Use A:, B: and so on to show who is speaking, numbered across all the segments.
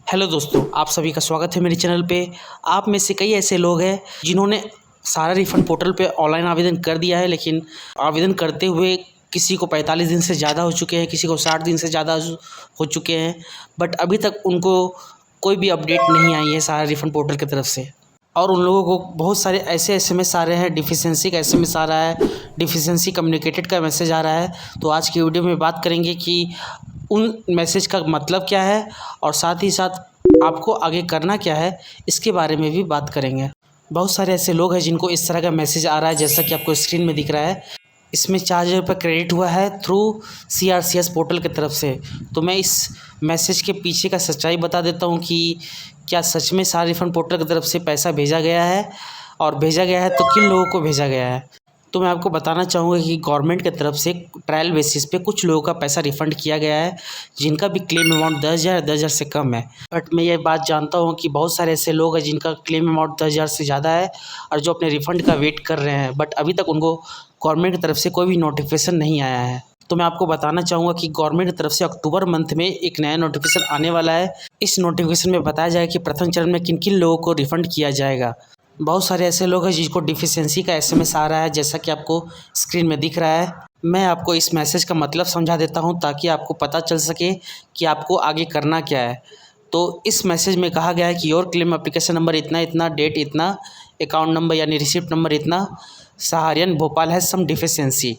A: Hello दोस्तों, आप सभी का स्वागत है मेरे चैनल पे। आप में से कई ऐसे लोग हैं जिन्होंने सारा रिफ़ंड पोर्टल पे ऑनलाइन आवेदन कर दिया है, लेकिन आवेदन करते हुए किसी को 45 दिन से ज़्यादा हो चुके हैं, किसी को 60 दिन से ज़्यादा हो चुके हैं, बट अभी तक उनको कोई भी अपडेट नहीं आई है सारा रिफ़ंड पोर्टल की तरफ से। और उन लोगों को बहुत सारे ऐसे एसएमएस आ रहे हैं, डिफिशेंसी का एसएमएस आ रहा है, डिफिशेंसी कम्युनिकेटेड का मैसेज आ रहा है। तो आज की वीडियो में बात करेंगे कि उन मैसेज का मतलब क्या है और साथ ही साथ आपको आगे करना क्या है, इसके बारे में भी बात करेंगे। बहुत सारे ऐसे लोग हैं जिनको इस तरह का मैसेज आ रहा है, जैसा कि आपको स्क्रीन में दिख रहा है। इसमें 4,000 रुपये क्रेडिट हुआ है थ्रू CRCS पोर्टल की तरफ से। तो मैं इस मैसेज के पीछे का सच्चाई बता देता हूँ कि क्या सच में सारा रिफंड पोर्टल की तरफ से पैसा भेजा गया है, और भेजा गया है तो किन लोगों को भेजा गया है। तो मैं आपको बताना चाहूँगा कि गवर्नमेंट की तरफ से ट्रायल बेसिस पे कुछ लोगों का पैसा रिफ़ंड किया गया है, जिनका भी क्लेम अमाउंट 10,000 से कम है। बट मैं ये बात जानता हूँ कि बहुत सारे ऐसे लोग हैं जिनका क्लेम अमाउंट 10,000 से ज़्यादा है और जो अपने रिफ़ंड का वेट कर रहे हैं, बट अभी तक उनको गवर्नमेंट की तरफ से कोई भी नोटिफिकेशन नहीं आया है। तो मैं आपको बताना चाहूँगा कि गवर्नमेंट की तरफ से अक्टूबर मंथ में एक नया नोटिफिकेशन आने वाला है। इस नोटिफिकेशन में बताया जाएगा कि प्रथम चरण में किन किन लोगों को रिफ़ंड किया जाएगा। बहुत सारे ऐसे लोग हैं जिनको डिफिशिएंसी का एसएमएस आ रहा है, जैसा कि आपको स्क्रीन में दिख रहा है। मैं आपको इस मैसेज का मतलब समझा देता हूं ताकि आपको पता चल सके कि आपको आगे करना क्या है। तो इस मैसेज में कहा गया है कि योर क्लेम एप्लीकेशन नंबर इतना इतना, डेट इतना, अकाउंट नंबर यानी रिसिप्ट नंबर इतना, सहारियन भोपाल है सम डिफिशिएंसी,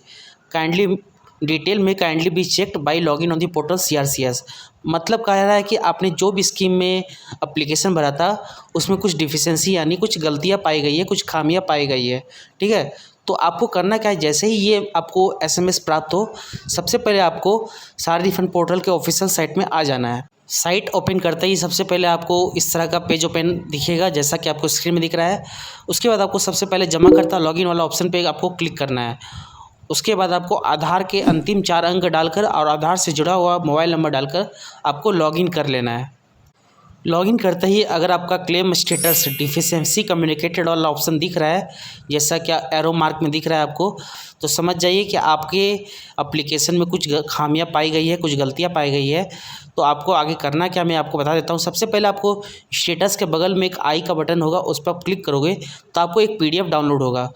A: काइंडली डिटेल में kindly be checked by login on the portal CRCS। मतलब कह रहा है कि आपने जो भी स्कीम में एप्लीकेशन भरा था उसमें कुछ डिफिशिएंसी यानी कुछ गलतियां पाई गई है, कुछ खामियां पाई गई है। ठीक है, तो आपको करना क्या है, जैसे ही ये आपको एसएमएस प्राप्त हो, सबसे पहले आपको सारे रिफंड पोर्टल के ऑफिशियल साइट में आ जाना है। साइट ओपन करते ही सबसे पहले आपको इस तरह का पेज ओपन दिखेगा, जैसा कि आपको स्क्रीन में दिख रहा है। उसके बाद आपको सबसे पहले जमाकर्ता लॉगिन वाला ऑप्शन पे आपको क्लिक करना है। उसके बाद आपको आधार के अंतिम 4 अंक डालकर और आधार से जुड़ा हुआ मोबाइल नंबर डालकर आपको लॉगिन कर लेना है। लॉगिन करते ही अगर आपका क्लेम स्टेटस डिफिशिएंसी कम्युनिकेटेड वाला ऑप्शन दिख रहा है, जैसा कि एरो मार्क में दिख रहा है आपको, तो समझ जाइए कि आपके एप्लीकेशन में कुछ खामियां पाई गई है, कुछ गलतियां पाई गई है। तो आपको आगे करना क्या, मैं आपको बता देता हूं। सबसे पहले आपको स्टेटस के बगल में एक आई का बटन होगा, उस पर आप क्लिक करोगे तो आपको एक PDF डाउनलोड होगा।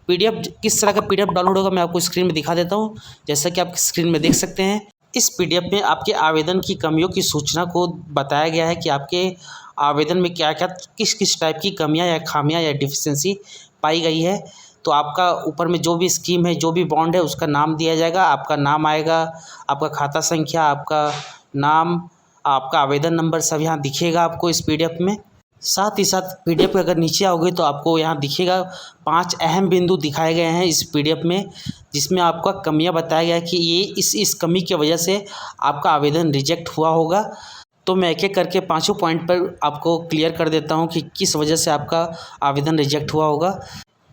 A: PDF किस तरह का PDF डाउनलोड होगा मैं आपको स्क्रीन में दिखा देता हूँ, जैसा कि आप स्क्रीन में देख सकते हैं। इस PDF में आपके आवेदन की कमियों की सूचना को बताया गया है कि आपके आवेदन में क्या क्या किस किस टाइप की कमियां या खामियां या डिफिशिएंसी पाई गई है। तो आपका ऊपर में जो भी स्कीम है, जो भी बॉन्ड है, उसका नाम दिया जाएगा, आपका नाम आएगा, आपका खाता संख्या, आपका नाम, आपका आवेदन नंबर सब यहाँ दिखेगा आपको इस PDF में। साथ ही साथ PDF के अगर नीचे आओगे तो आपको यहाँ दिखेगा 5 अहम बिंदु दिखाए गए हैं इस PDF में, जिसमें आपका कमियां बताया गया है कि ये इस कमी की वजह से आपका आवेदन रिजेक्ट हुआ होगा। तो मैं एक एक करके 5 पॉइंट पर आपको क्लियर कर देता हूँ कि किस वजह से आपका आवेदन रिजेक्ट हुआ होगा।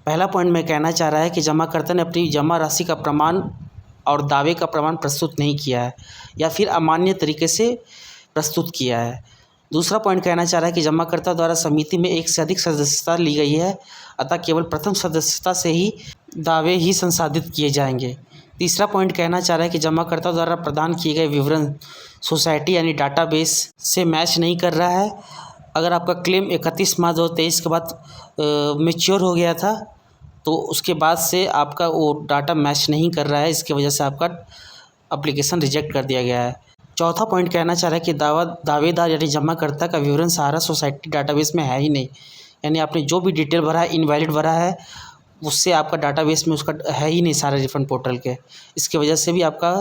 A: पहला पॉइंट मैं कहना चाह रहा है कि जमाकर्ता ने अपनी जमा राशि का प्रमाण और दावे का प्रमाण प्रस्तुत नहीं किया है या फिर अमान्य तरीके से प्रस्तुत किया है। दूसरा पॉइंट कहना चाह रहा है कि जमाकर्ता द्वारा समिति में एक से अधिक सदस्यता ली गई है, अतः केवल प्रथम सदस्यता से ही दावे ही संसाधित किए जाएंगे। तीसरा पॉइंट कहना चाह रहा है कि जमाकर्ता द्वारा प्रदान किए गए विवरण सोसाइटी यानी डाटाबेस से मैच नहीं कर रहा है। अगर आपका क्लेम 31 मार्च 2023 के बाद मैच्योर हो गया था, तो उसके बाद से आपका वो डाटा मैच नहीं कर रहा है, इसकी वजह से आपका एप्लीकेशन रिजेक्ट कर दिया गया है। चौथा पॉइंट कहना चाह रहा है कि दावेदार यानी जमाकर्ता का विवरण सहारा सोसाइटी डाटाबेस में है ही नहीं, यानी आपने जो भी डिटेल भरा है इनवैलिड भरा है, उससे आपका डाटाबेस में उसका है ही नहीं सारे रिफंड पोर्टल के, इसकी वजह से भी आपका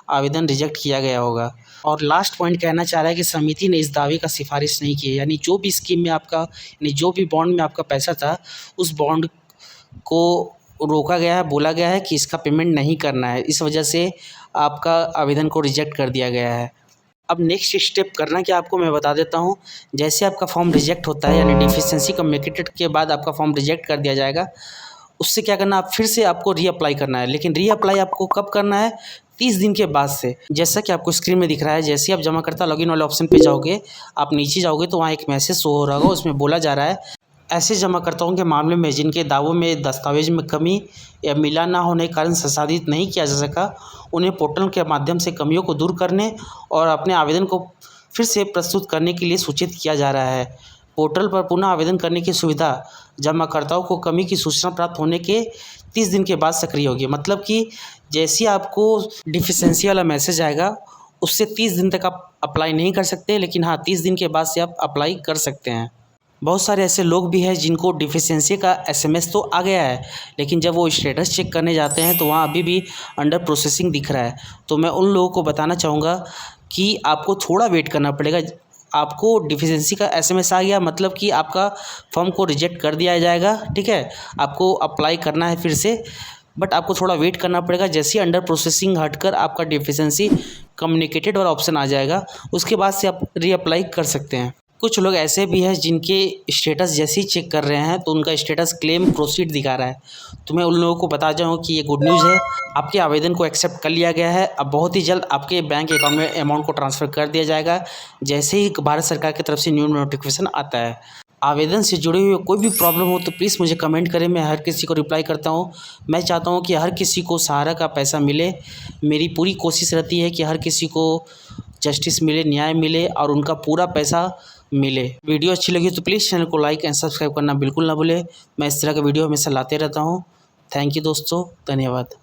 A: आवेदन रिजेक्ट किया गया होगा। और लास्ट पॉइंट कहना चाह रहा है कि समिति ने इस दावे का सिफारिश नहीं की है, यानी जो भी स्कीम में आपका यानी जो भी बॉन्ड में आपका पैसा था, उस बॉन्ड को रोका गया है, बोला गया है कि इसका पेमेंट नहीं करना है, इस वजह से आपका आवेदन को रिजेक्ट कर दिया गया है। अब नेक्स्ट स्टेप करना क्या आपको मैं बता देता हूँ। जैसे आपका फॉर्म रिजेक्ट होता है यानी डिफिशिएंसी कम्युनिकेटेड के बाद आपका फॉर्म रिजेक्ट कर दिया जाएगा, उससे क्या करना, आप फिर से आपको रीअप्लाई करना है। लेकिन रीअप्लाई आपको कब करना है, 30 दिन के बाद से। जैसा कि आपको स्क्रीन में दिख रहा है, जैसे आप जमाकर्ता लॉगिन वाले ऑप्शन पे जाओगे, आप नीचे जाओगे तो वहाँ एक मैसेज शो हो रहा होगा, उसमें बोला जा रहा है ऐसे जमाकर्ताओं के मामले में जिनके दावों में दस्तावेज में कमी या मिलान ना होने के कारण संसाधित नहीं किया जा सका, उन्हें पोर्टल के माध्यम से कमियों को दूर करने और अपने आवेदन को फिर से प्रस्तुत करने के लिए सूचित किया जा रहा है। पोर्टल पर पुनः आवेदन करने की सुविधा जमाकर्ताओं को कमी की सूचना प्राप्त होने के 30 दिन के बाद सक्रिय होगी। मतलब कि जैसे ही आपको डिफिशेंसी वाला मैसेज आएगा उससे 30 दिन तक आप अप्लाई नहीं कर सकते, लेकिन हाँ 30 दिन के बाद से आप अप्लाई कर सकते हैं। बहुत सारे ऐसे लोग भी हैं जिनको डिफिशेंसी का एसएमएस तो आ गया है, लेकिन जब वो स्टेटस चेक करने जाते हैं तो वहाँ अभी भी अंडर प्रोसेसिंग दिख रहा है। तो मैं उन लोगों को बताना चाहूँगा कि आपको थोड़ा वेट करना पड़ेगा। आपको डिफिशेंसी का एसएमएस आ गया मतलब कि आपका फॉर्म को रिजेक्ट कर दिया जाएगा, ठीक है। आपको अप्लाई करना है फिर से, बट आपको थोड़ा वेट करना पड़ेगा। जैसे ही अंडर प्रोसेसिंग हटकर आपका डिफिशेंसी कम्युनिकेटेड वाला ऑप्शन आ जाएगा, उसके बाद से आप रीअप्लाई कर सकते हैं। कुछ लोग ऐसे भी हैं जिनके स्टेटस जैसे ही चेक कर रहे हैं तो उनका स्टेटस क्लेम प्रोसीड दिखा रहा है। तो मैं उन लोगों को बता जाऊँ कि ये गुड न्यूज़ है, आपके आवेदन को एक्सेप्ट कर लिया गया है। अब बहुत ही जल्द आपके बैंक अकाउंट में अमाउंट को ट्रांसफ़र कर दिया जाएगा जैसे ही भारत सरकार की तरफ से न्यू नोटिफिकेशन आता है। आवेदन से जुड़े हुए कोई भी प्रॉब्लम हो तो प्लीज़ मुझे कमेंट करें, मैं हर किसी को रिप्लाई करता हूँ। मैं चाहता हूँ कि हर किसी को सहारा का पैसा मिले। मेरी पूरी कोशिश रहती है कि हर किसी को जस्टिस मिले, न्याय मिले और उनका पूरा पैसा मिले। वीडियो अच्छी लगी तो प्लीज़ चैनल को लाइक एंड सब्सक्राइब करना बिल्कुल ना भूलें। मैं इस तरह का वीडियो हमेशा लाते रहता हूँ। थैंक यू दोस्तों, धन्यवाद।